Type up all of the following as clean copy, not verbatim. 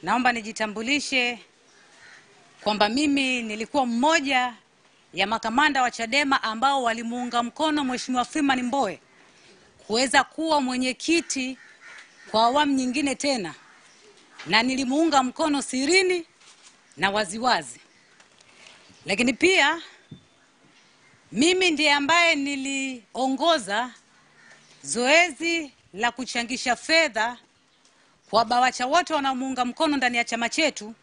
Naomba nijitambulishe kwamba mimi nilikuwa mmoja ya makamanda wa Chadema ambao walimuunga mkono Mheshimiwa Freeman Mbowe kuweza kuwa mwenyekiti kwa awamu nyingine tena, na nilimuunga mkono sirini na waziwazi. Lakini pia mimi ndiye ambaye niliongoza zoezi la kuchangisha fedha kwa BAWACHA wote wanaomuunga mkono ndani ya chama chetu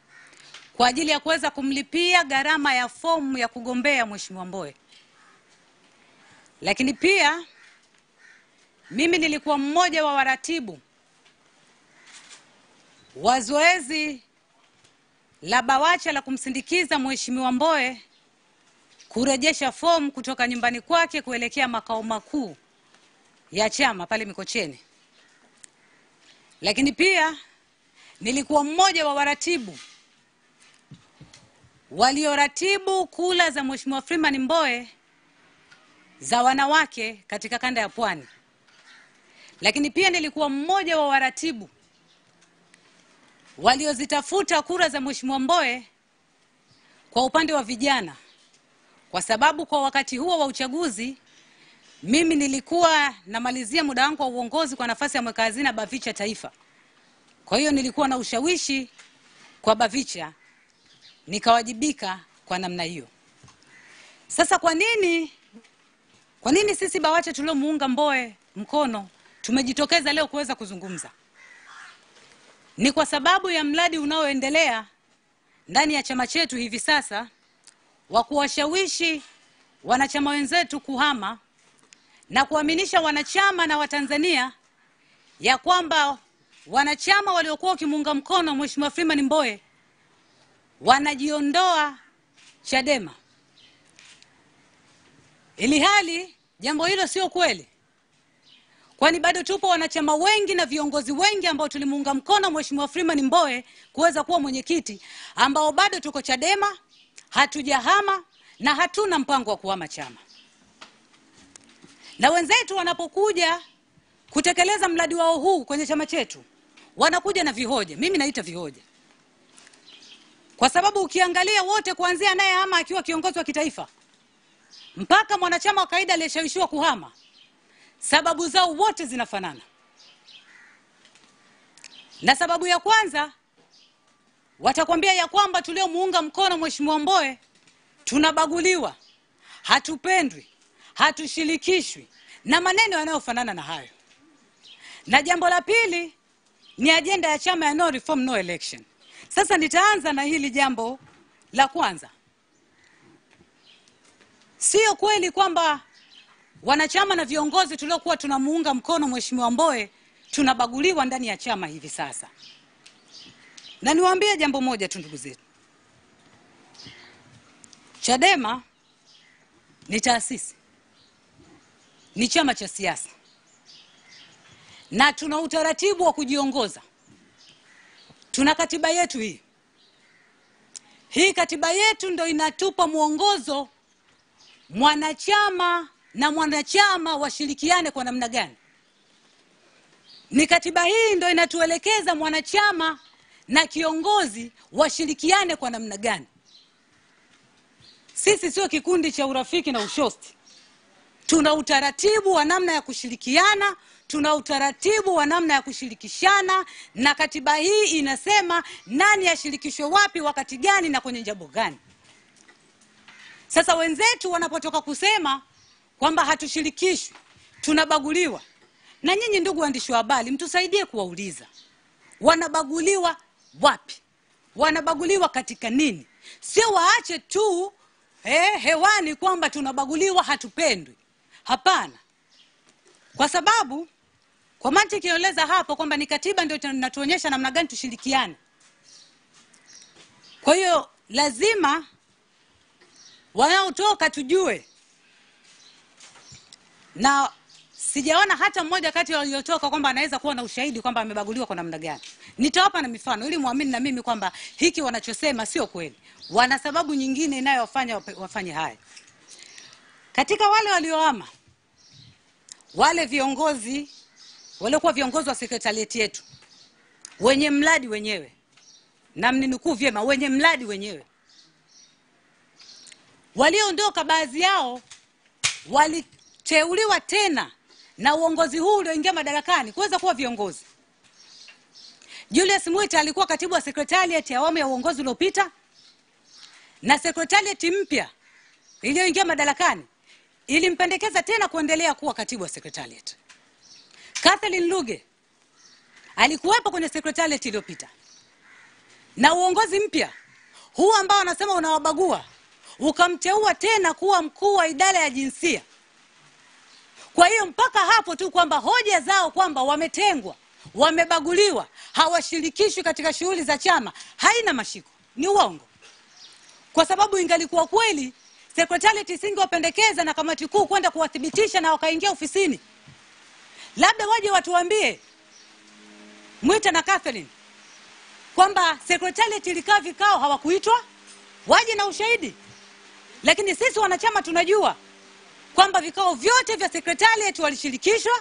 kwa ajili ya kuweza kumlipia gharama ya fomu ya kugombea Mheshimiwa Mbowe. Lakini pia mimi nilikuwa mmoja wa waratibu wa zoezi la BAWACHA la kumsindikiza Mheshimiwa Mbowe kurejesha fomu kutoka nyumbani kwake kuelekea makao makuu ya chama pale Mikocheni. Lakini pia nilikuwa mmoja wa waratibu walioratibu kula za Mheshimiwa Freeman Mbowe za wanawake katika kanda ya Pwani. Lakini pia nilikuwa mmoja wa waratibu waliozitafuta kura za Mheshimiwa Mbowe kwa upande wa vijana, kwa sababu kwa wakati huo wa uchaguzi mimi nilikuwa namalizia muda wangu wa uongozi kwa nafasi ya mweka hazina BAVICHA Taifa. Kwa hiyo nilikuwa na ushawishi kwa BAVICHA, nikawajibika kwa namna hiyo. Sasa kwa nini sisi BAWACHA tuliomuunga Mbowe mkono tumejitokeza leo kuweza kuzungumza? Ni kwa sababu ya mradi unaoendelea ndani ya chama chetu hivi sasa wa kuwashawishi wanachama wenzetu kuhama na kuaminisha wanachama na Watanzania ya kwamba wanachama waliokuwa wakimuunga mkono Mheshimiwa Freeman Mbowe wanajiondoa Chadema. Ili hali jambo hilo sio kweli. Kwani bado tupo wanachama wengi na viongozi wengi ambao tulimuunga mkono Mheshimiwa Freeman Mbowe kuweza kuwa mwenyekiti, ambao bado tuko Chadema, hatujahama na hatuna mpango wa kuhama chama. Na wenzetu wanapokuja kutekeleza mradi wao huu kwenye chama chetu, wanakuja na vihoja. Mimi naita vihoja, kwa sababu ukiangalia wote kuanzia anayehama akiwa kiongozi wa kitaifa mpaka mwanachama wa kawaida aliyeshawishiwa kuhama, sababu zao wote zinafanana. Na sababu ya kwanza watakwambia ya kwamba tuliomuunga mkono Mheshimiwa Mbowe tunabaguliwa, hatupendwi, hatushirikishwi na maneno yanayofanana na hayo. Na jambo la pili ni ajenda ya chama ya no reform no election. Sasa nitaanza na hili jambo la kwanza. Sio kweli kwamba wanachama na viongozi tuliokuwa tunamuunga mkono Mheshimiwa Mbowe tunabaguliwa ndani ya chama hivi sasa. Na niwaambie jambo moja tu ndugu zetu. Chadema ni taasisi, ni chama cha siasa, na tuna utaratibu wa kujiongoza. Tuna katiba yetu hii. Hii katiba yetu ndio inatupa mwongozo mwanachama na mwanachama washirikiane kwa namna gani. Ni katiba hii ndio inatuelekeza mwanachama na kiongozi washirikiane kwa namna gani. Sisi sio kikundi cha urafiki na ushosti. Tuna utaratibu wa namna ya kushirikiana, tuna utaratibu wa namna ya kushirikishana, na katiba hii inasema nani ashirikishwe wapi, wakati gani na kwenye jambo gani. Sasa wenzetu wanapotoka kusema kwamba hatushirikishwi, tunabaguliwa, na nyinyi ndugu waandishi wa habari mtusaidie kuwauliza, wanabaguliwa wapi? Wanabaguliwa katika nini? Sio waache tu hewani kwamba tunabaguliwa, hatupendwi. Hapana. Kwa sababu kwa mantiki inaeleza hapo kwamba ni katiba ndio inatuonyesha namna gani tushirikiane. Kwa hiyo lazima wanaotoka tujue, na sijaona hata mmoja kati waliotoka kwamba anaweza kuwa na ushahidi kwamba amebaguliwa kwa namna gani. Nitawapa na mifano ili muamini na mimi kwamba hiki wanachosema sio kweli. Wana sababu nyingine inayowafanya wafanye haya. Katika wale waliohama, wale viongozi waliokuwa viongozi wa sekretarieti yetu, wenye mradi wenyewe, na mninukuu vyema, wenye mradi wenyewe. Walioondoka baadhi yao waliteuliwa tena na uongozi huu ulioingia madarakani kuweza kuwa viongozi. Julius Mwita alikuwa katibu wa Secretariat ya awamu ya uongozi uliopita, na Secretariat mpya iliyoingia madarakani ilimpendekeza tena kuendelea kuwa katibu wa Secretariat. Kathleen Luge alikuwepo kwenye Secretariat iliyopita, na uongozi mpya huu ambao anasema unawabagua ukamteua tena kuwa mkuu wa idara ya jinsia. Kwa hiyo mpaka hapo tu kwamba hoja zao kwamba wametengwa, wamebaguliwa, hawashirikishwi katika shughuli za chama haina mashiko, ni uongo. Kwa sababu ingalikuwa kweli, Secretariat isingewapendekeza na kamati kuu kwenda kuwathibitisha na wakaingia ofisini. Labda waje watuambie Mwita na Kathleen kwamba Secretariat ilikaa vikao hawakuitwa, waje na ushahidi. Lakini sisi wanachama tunajua kwamba vikao vyote vya Secretariat walishirikishwa,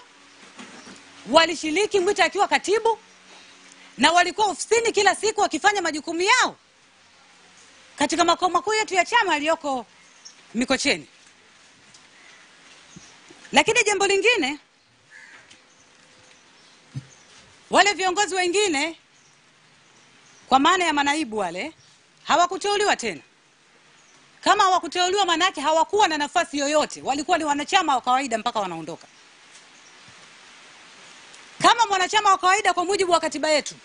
walishiriki Mwita akiwa katibu, na walikuwa ofisini kila siku wakifanya majukumu yao katika makao makuu yetu ya chama aliyoko Mikocheni. Lakini jambo lingine, wale viongozi wengine kwa maana ya manaibu wale hawakuteuliwa tena. Kama hawakuteuliwa manake hawakuwa na nafasi yoyote, walikuwa ni wanachama wa kawaida mpaka wanaondoka. Kama mwanachama wa kawaida kwa mujibu wa katiba yetu,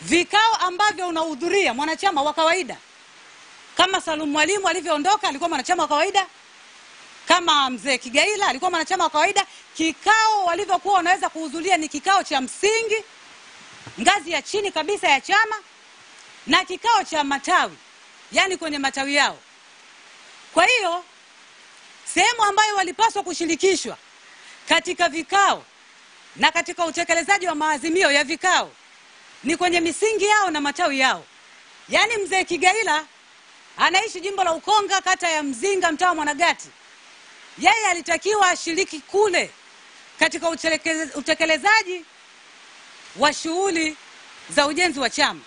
vikao ambavyo unahudhuria mwanachama wa kawaida, kama Salum Mwalimu alivyoondoka alikuwa mwanachama wa kawaida, kama mzee Kigaila alikuwa mwanachama wa kawaida, kikao walivyokuwa wanaweza kuhudhuria ni kikao cha msingi, ngazi ya chini kabisa ya chama, na kikao cha matawi, yani kwenye matawi yao. Kwa hiyo sehemu ambayo walipaswa kushirikishwa katika vikao na katika utekelezaji wa maazimio ya vikao ni kwenye misingi yao na matawi yao. Yani mzee Kigaila anaishi jimbo la Ukonga, kata ya Mzinga, mtaa wa Mwanagati. Yeye alitakiwa ashiriki kule katika utekelezaji wa shughuli za ujenzi wa chama,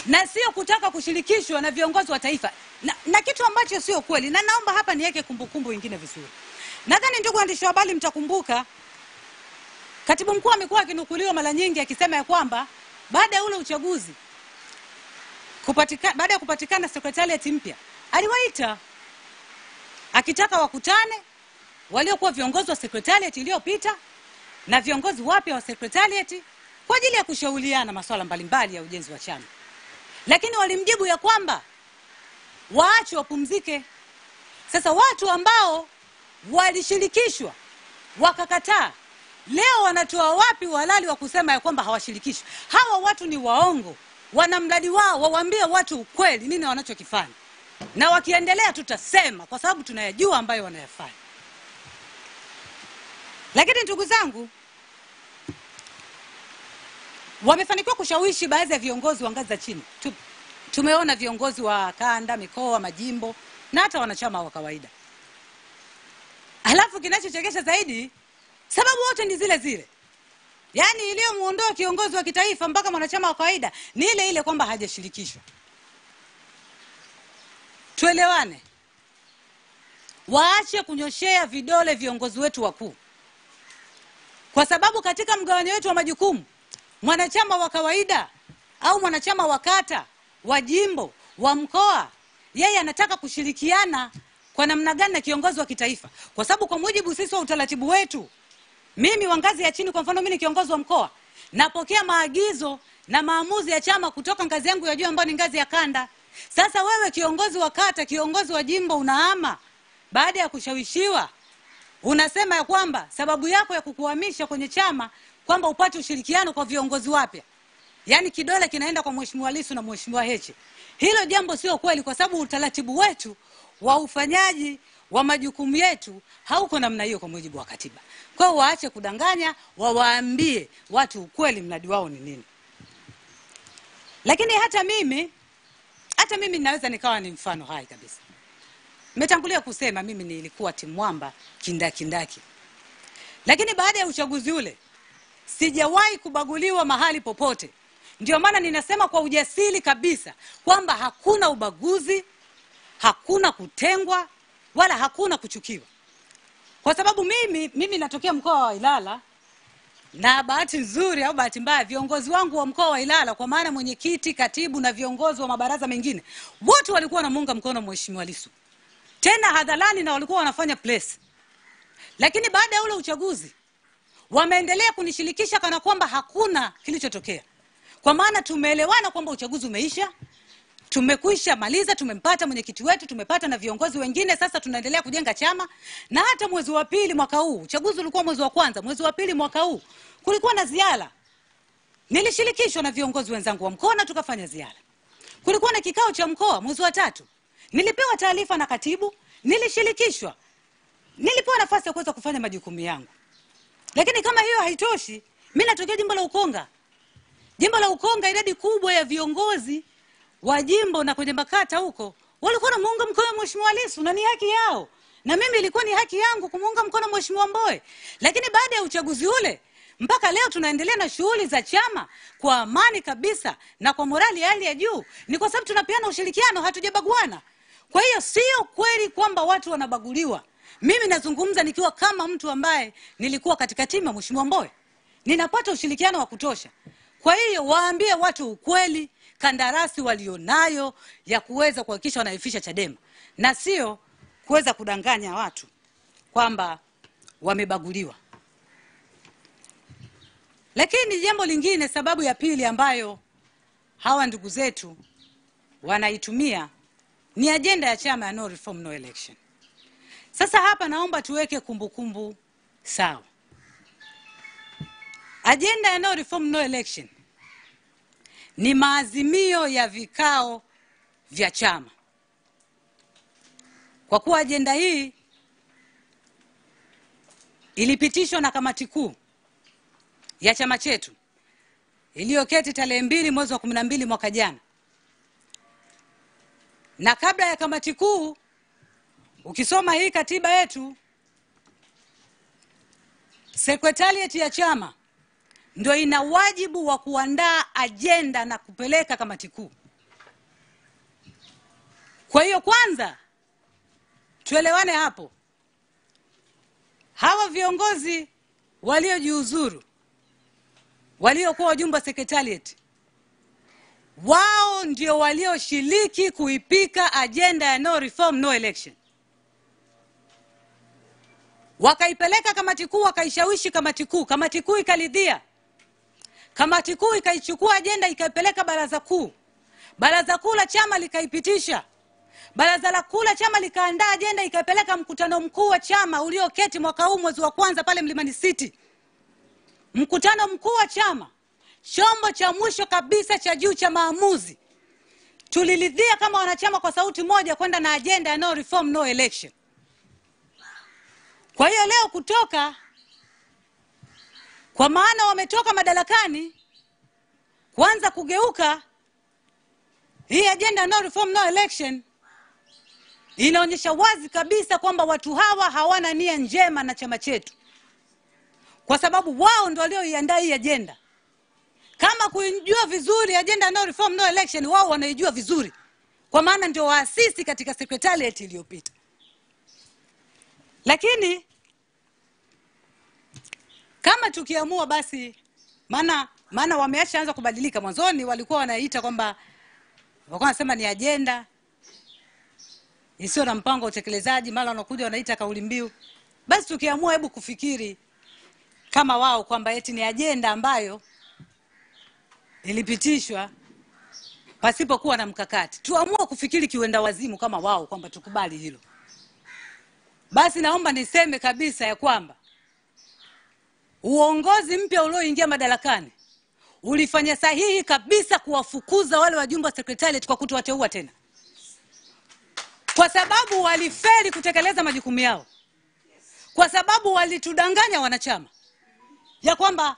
na sio kutaka kushirikishwa na viongozi wa taifa, na kitu ambacho sio kweli. Na naomba hapa niweke kumbukumbu nyingine vizuri. Nadhani ndugu waandishi wa habari mtakumbuka, katibu mkuu amekuwa akinukuliwa mara nyingi akisema ya kwamba baada ya ule uchaguzi baada ya kupatikana Secretariat mpya, aliwaita akitaka wakutane waliokuwa viongozi wa Secretariat iliyopita na viongozi wapya wa Secretariat kwa ajili ya kushauriana masuala mbalimbali ya ujenzi wa chama. Lakini walimjibu ya kwamba waache wapumzike. Sasa watu ambao walishirikishwa wakakataa, leo wanatoa wapi uhalali wa kusema ya kwamba hawashirikishwi? Hawa watu ni waongo, wana mradi wao, wawaambie watu ukweli nini wanachokifanya. Na wakiendelea tutasema kwa sababu tunayajua ambayo wanayafanya. Lakini ndugu zangu, wamefanikiwa kushawishi baadhi ya viongozi wa ngazi za chini. Tumeona viongozi wa kanda, mikoa, majimbo na hata wanachama wa kawaida. Alafu kinachochekesha zaidi, sababu wote ni zile zile. Yani iliyomuondoa kiongozi wa kitaifa mpaka mwanachama wa kawaida ni ile ile kwamba hajashirikishwa. Tuelewane. Waache kunyoshea vidole viongozi wetu wakuu. Kwa sababu katika mgawanyo wetu wa majukumu, mwanachama wa kawaida au mwanachama wa kata, wa jimbo, wa mkoa, yeye anataka kushirikiana kwa namna gani na kiongozi wa kitaifa. Kwa sababu kwa mujibu sisi wa utaratibu wetu, mimi wa ngazi ya chini, kwa mfano mimi ni kiongozi wa mkoa, napokea maagizo na maamuzi ya chama kutoka ngazi yangu ya juu ambayo ni ngazi ya kanda. Sasa wewe kiongozi wa kata, kiongozi wa jimbo, unahama baada ya kushawishiwa, unasema ya kwamba sababu yako ya kukuhamisha kwenye chama kwamba upate ushirikiano kwa viongozi wapya. Yani kidole kinaenda kwa Mheshimiwa Lissu na Mheshimiwa Heche. Hilo jambo sio kweli, kwa sababu utaratibu wetu wa ufanyaji wa majukumu yetu hauko namna hiyo kwa mujibu wa katiba. Kwa hiyo waache kudanganya, wawaambie watu ukweli mradi wao ni nini. Lakini hata mimi ninaweza nikawa ni mfano hai kabisa. Nimetangulia kusema mimi nilikuwa timu mwamba kindaki. Lakini baada ya uchaguzi ule sijawahi kubaguliwa mahali popote. Ndio maana ninasema kwa ujasiri kabisa kwamba hakuna ubaguzi, hakuna kutengwa, wala hakuna kuchukiwa. Kwa sababu mimi natokea mkoa wa Ilala, na bahati nzuri au bahati mbaya viongozi wangu wa mkoa wa Ilala, kwa maana mwenyekiti, katibu na viongozi wa mabaraza mengine, wote walikuwa wanamuunga mkono Mheshimiwa Lissu. Tena hadharani, na walikuwa wanafanya place. Lakini baada ya ule uchaguzi wameendelea kunishirikisha kana kwamba hakuna kilichotokea. Kwa maana tumeelewana kwamba uchaguzi umeisha, tumekwisha maliza, tumempata mwenyekiti wetu, tumepata na viongozi wengine, sasa tunaendelea kujenga chama. Na hata mwezi wa pili mwaka huu, uchaguzi ulikuwa mwezi wa kwanza, mwezi wa pili mwaka huu kulikuwa na ziara. Nilishirikishwa na viongozi wenzangu wa mkoa na tukafanya ziara. Kulikuwa na kikao cha mkoa mwezi wa tatu. Nilipewa taarifa na katibu, nilishirikishwa. Nilipewa nafasi ya kuweza kufanya majukumu yangu. Lakini kama hiyo haitoshi, mimi natokea jimbo la Ukonga. Jimbo la Ukonga, idadi kubwa ya viongozi wa jimbo na kwenye makata huko walikuwa wanamuunga mkono Mheshimiwa Lissu, na ni haki yao. Na mimi ilikuwa ni haki yangu kumuunga mkono Mheshimiwa Mbowe. Lakini baada ya uchaguzi ule mpaka leo tunaendelea na shughuli za chama kwa amani kabisa na kwa morali ya hali ya juu. Ni kwa sababu tunapeana ushirikiano, hatujabaguana. Kwa hiyo sio kweli kwamba watu wanabaguliwa. Mimi nazungumza nikiwa kama mtu ambaye nilikuwa katika timu ya Mheshimiwa Mbowe. Ninapata ushirikiano wa kutosha. Kwa hiyo waambie watu ukweli, kandarasi walionayo ya kuweza kuhakikisha wanaifisha Chadema, na sio kuweza kudanganya watu kwamba wamebaguliwa. Lakini jambo lingine, sababu ya pili ambayo hawa ndugu zetu wanaitumia ni ajenda ya chama ya no reform no election. Sasa hapa naomba tuweke kumbukumbu sawa. Ajenda ya no reform no election ni maazimio ya vikao vya chama. Kwa kuwa ajenda hii ilipitishwa na kamati kuu ya chama chetu iliyoketi tarehe 2 mwezi wa 12 mwaka jana. Na kabla ya kamati kuu, ukisoma hii katiba yetu, sekretarieti ya chama ndio ina wajibu wa kuandaa ajenda na kupeleka kamati kuu. Kwa hiyo kwanza tuelewane hapo. Hawa viongozi waliojiuzuru, waliokuwa wajumbe wa sekretarieti, wao ndio walioshiriki kuipika ajenda ya no reform no election. Wakaipeleka kamati kuu, wakaishawishi kamati kuu. Kamati kuu ikaridhia. Kamati kuu ikaichukua ajenda ikaipeleka baraza kuu. Baraza kuu la chama likaipitisha. Baraza kuu la chama likaandaa ajenda ikaipeleka mkutano mkuu wa chama ulioketi mwaka huu mwezi wa kwanza pale Mlimani City. Mkutano mkuu wa chama, chombo cha mwisho kabisa cha juu cha maamuzi, tuliridhia kama wanachama kwa sauti moja kwenda na ajenda ya no reform no election. Kwa hiyo leo kutoka, kwa maana wametoka madarakani, kwanza kugeuka hii ajenda no reform no election, inaonyesha wazi kabisa kwamba watu hawa hawana nia njema na chama chetu. Kwa sababu wao ndio walioiandaa hii ajenda. Kama kuijua vizuri ajenda no reform no election, wao wanaijua vizuri. Kwa maana ndio waasisi katika secretariat iliyopita. Lakini kama tukiamua basi, maana wameanza kubadilika. Mwanzoni walikuwa wanaita kwamba, walikuwa wanasema ni ajenda isiyo na mpango wa utekelezaji, mara wanakuja wanaita kauli mbiu. Basi tukiamua, hebu kufikiri kama wao kwamba eti ni ajenda ambayo ilipitishwa pasipokuwa na mkakati. Tuamua kufikiri kiwenda wazimu kama wao kwamba tukubali hilo. Basi naomba niseme kabisa ya kwamba uongozi mpya ulioingia madarakani ulifanya sahihi kabisa kuwafukuza wale wajumbe wa secretariat kwa kutowateua tena. Kwa sababu walifeli kutekeleza majukumu yao. Kwa sababu walitudanganya wanachama ya kwamba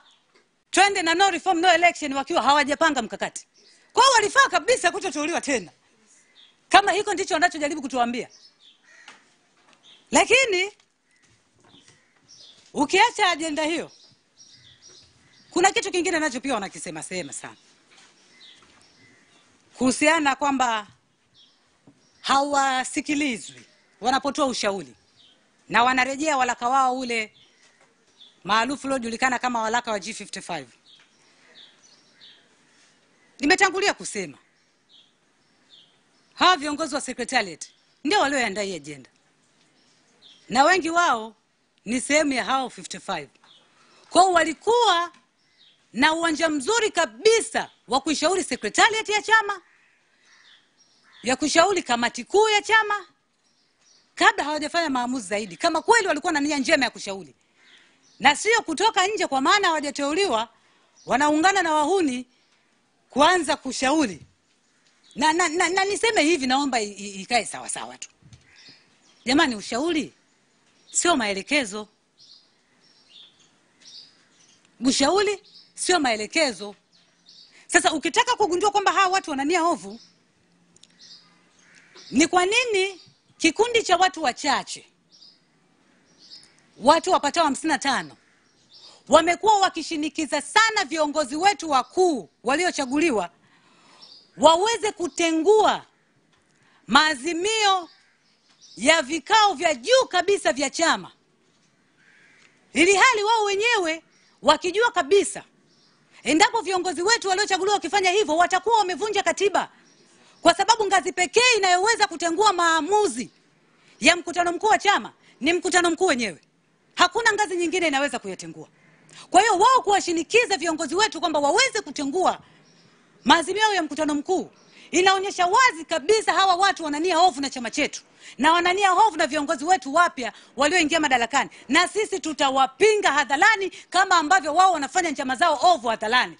twende na no reform no election wakiwa hawajapanga mkakati. Kwa hiyo walifaa kabisa kutoteuliwa tena. Kama hiko ndicho wanachojaribu kutuambia. Lakini ukiacha ajenda hiyo, kuna kitu kingine nacho pia wanakisema sana. kuhusiana kwamba hawasikilizwi wanapotoa ushauri na wanarejea walaka wao ule maarufu uliojulikana kama walaka wa G55. Nimetangulia kusema hawa viongozi wa secretariat ndio walioandaa hii agenda, na wengi wao ni sehemu ya hao 55. Kwa hiyo walikuwa na uwanja mzuri kabisa wa kushauri secretariat ya chama, ya kushauri kamati kuu ya chama, kabla hawajafanya maamuzi zaidi, kama kweli walikuwa na nia njema ya kushauri, na sio kutoka nje kwa maana hawajateuliwa wanaungana na wahuni kuanza kushauri. Na niseme hivi, naomba ikae sawa sawa tu. Jamani, ushauri sio maelekezo. Ushauri sio maelekezo. Sasa ukitaka kugundua kwamba hawa watu wana nia ovu, ni kwa nini kikundi cha watu wachache, watu wapatao 55, wamekuwa wakishinikiza sana viongozi wetu wakuu waliochaguliwa waweze kutengua maazimio ya vikao vya juu kabisa vya chama, ili hali wao wenyewe wakijua kabisa endapo viongozi wetu waliochaguliwa wakifanya hivyo watakuwa wamevunja katiba, kwa sababu ngazi pekee inayoweza kutengua maamuzi ya mkutano mkuu wa chama ni mkutano mkuu wenyewe. Hakuna ngazi nyingine inaweza kuyatengua. Kwa hiyo wao kuwashinikiza viongozi wetu kwamba waweze kutengua maazimio ya mkutano mkuu, inaonyesha wazi kabisa hawa watu wanania hofu na chama chetu, na wanania hofu na viongozi wetu wapya walioingia madarakani, na sisi tutawapinga hadharani kama ambavyo wao wanafanya njama zao ovu hadharani.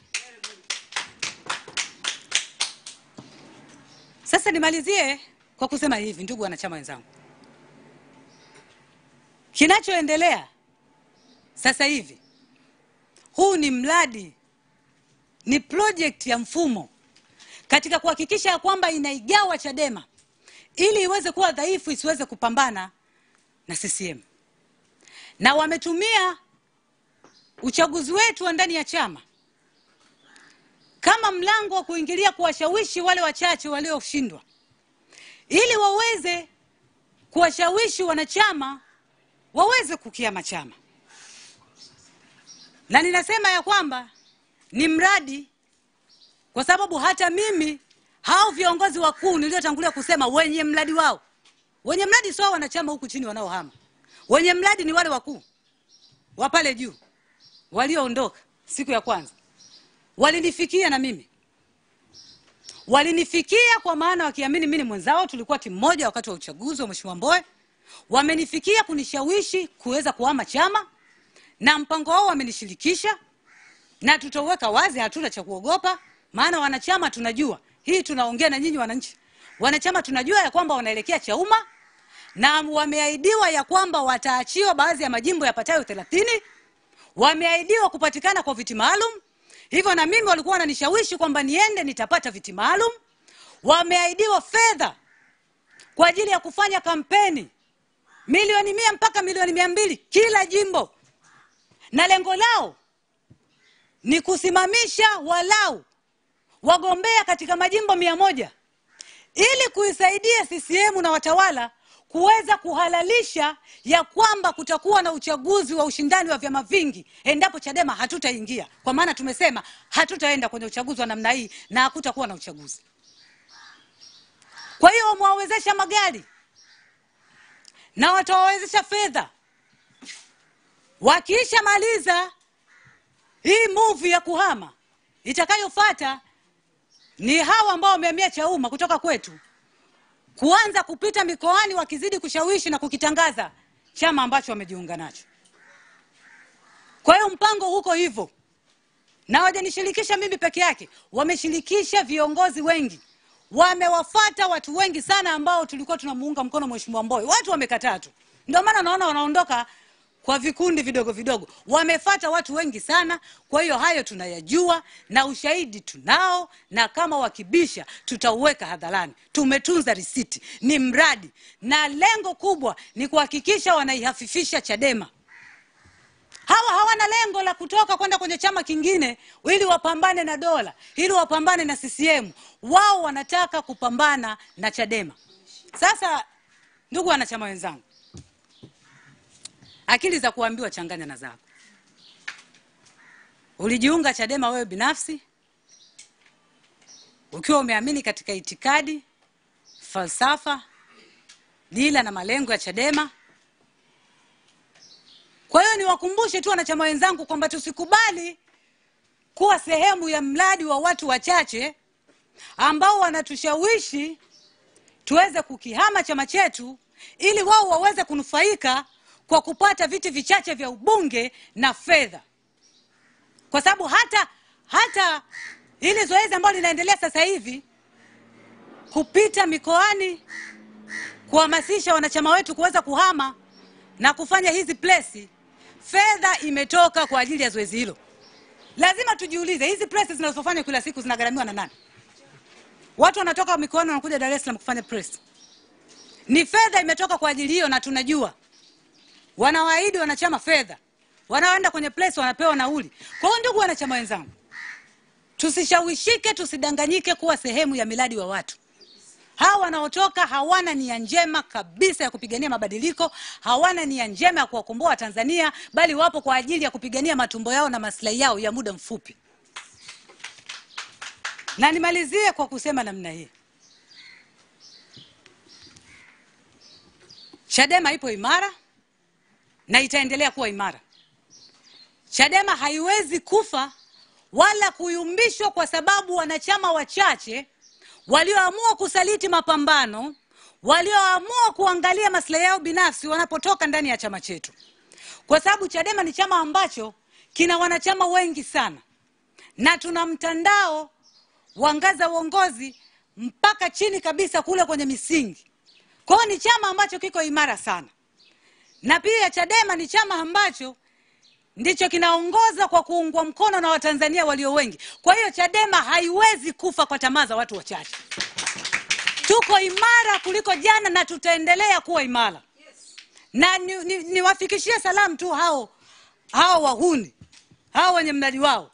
Sasa nimalizie kwa kusema hivi, ndugu wanachama wenzangu, kinachoendelea sasa hivi, huu ni mradi, ni project ya mfumo katika kuhakikisha kwamba inaigawa Chadema ili iweze kuwa dhaifu, isiweze kupambana na CCM. Na wametumia uchaguzi wetu wa ndani ya chama kama mlango wa kuingilia kuwashawishi wale wachache walioshindwa, ili waweze kuwashawishi wanachama waweze kukiama chama. Na ninasema ya kwamba ni mradi, kwa sababu hata mimi hao viongozi wakuu niliotangulia kusema wenye mradi wao, wenye mradi sio wanachama huku chini wanaohama. Wenye mradi ni wale wakuu wa pale juu walioondoka siku ya kwanza. Walinifikia na mimi, walinifikia kwa maana wakiamini mimi ni mwenzao, tulikuwa timu moja wakati wa uchaguzi wa Mheshimiwa Mbowe. Wamenifikia kunishawishi kuweza kuhama chama, na mpango wao wamenishirikisha, na tutaweka wazi, hatuna cha kuogopa. Maana wanachama tunajua, hii tunaongea na nyinyi wananchi, wanachama tunajua ya kwamba wanaelekea Chauma, na wameahidiwa ya kwamba wataachiwa baadhi ya majimbo yapatayo 30. Wameahidiwa kupatikana kwa viti maalum. Hivyo na mimi walikuwa wananishawishi kwamba niende nitapata viti maalum. Wameahidiwa fedha kwa ajili ya kufanya kampeni, milioni 100 mpaka milioni 200 kila jimbo. Na lengo lao ni kusimamisha walau wagombea katika majimbo 100 ili kuisaidia CCM na watawala kuweza kuhalalisha ya kwamba kutakuwa na uchaguzi wa ushindani wa vyama vingi endapo Chadema hatutaingia. Kwa maana tumesema hatutaenda kwenye uchaguzi wa namna hii na hakutakuwa na uchaguzi. Kwa hiyo wamewawezesha magari na watawawezesha fedha. Wakiisha maliza hii movie ya kuhama, itakayofuata ni hawa ambao wamehamia Chauma kutoka kwetu kuanza kupita mikoani wakizidi kushawishi na kukitangaza chama ambacho wamejiunga nacho. Kwa hiyo mpango huko hivyo, na hawajanishirikisha mimi peke yake, wameshirikisha viongozi wengi. Wamewafuata watu wengi sana ambao tulikuwa tunamuunga mkono Mheshimiwa Mbowe. Watu wamekataa tu. Ndio maana naona wanaondoka kwa vikundi vidogo vidogo. Wamefuata watu wengi sana. Kwa hiyo hayo tunayajua na ushahidi tunao, na kama wakibisha tutauweka hadharani. Tumetunza risiti. Ni mradi, na lengo kubwa ni kuhakikisha wanaihafifisha Chadema. Hawa hawana lengo la kutoka kwenda kwenye chama kingine ili wapambane na dola, ili wapambane na CCM. Wao wanataka kupambana na Chadema. Sasa ndugu wanachama wenzangu, akili za kuambiwa changanya na zako. Ulijiunga Chadema wewe binafsi ukiwa umeamini katika itikadi, falsafa, dira na malengo ya Chadema. Kwa hiyo niwakumbushe tu wanachama wenzangu kwamba tusikubali kuwa sehemu ya mradi wa watu wachache ambao wanatushawishi tuweze kukihama chama chetu ili wao waweze kunufaika kwa kupata viti vichache vya ubunge na fedha. Kwa sababu hata ili zoezi ambalo linaendelea sasa hivi kupita mikoani kuhamasisha wanachama wetu kuweza kuhama na kufanya hizi plesi, fedha imetoka kwa ajili ya zoezi hilo. Lazima tujiulize, hizi plesi zinazofanywa kila siku zinagharamiwa na nani? Watu wanatoka mikoani wanakuja Dar es Salaam kufanya press. Ni fedha imetoka kwa ajili hiyo, na tunajua wanawaahidi wanachama fedha, wanaoenda kwenye place wanapewa nauli. Kwa hiyo ndugu wanachama wenzangu, tusishawishike, tusidanganyike kuwa sehemu ya miradi wa watu. Hawa wanaotoka hawana nia njema kabisa ya kupigania mabadiliko, hawana nia njema ya kuwakomboa Tanzania, bali wapo kwa ajili ya kupigania matumbo yao na maslahi yao ya muda mfupi. Na nimalizie kwa kusema namna hii. Chadema ipo imara na itaendelea kuwa imara. Chadema haiwezi kufa wala kuyumbishwa kwa sababu wanachama wachache walioamua kusaliti mapambano, walioamua kuangalia maslahi yao binafsi wanapotoka ndani ya chama chetu. Kwa sababu Chadema ni chama ambacho kina wanachama wengi sana, na tuna mtandao wa ngazi za uongozi mpaka chini kabisa kule kwenye misingi. Kwa hiyo ni chama ambacho kiko imara sana. Na pia Chadema ni chama ambacho ndicho kinaongoza kwa kuungwa mkono na Watanzania walio wengi. Kwa hiyo Chadema haiwezi kufa kwa tamaa za watu wachache. Tuko imara kuliko jana na tutaendelea kuwa imara. Na niwafikishie salamu tu hao wahuni, hao wenye mradi wao.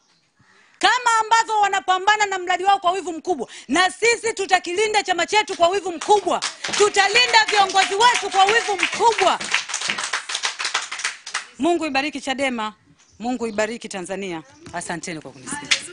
Kama ambavyo wanapambana na mradi wao kwa wivu mkubwa, na sisi tutakilinda chama chetu kwa wivu mkubwa. Tutalinda viongozi wetu kwa wivu mkubwa. Mungu ibariki Chadema, Mungu ibariki Tanzania. Asanteni kwa kunisikia.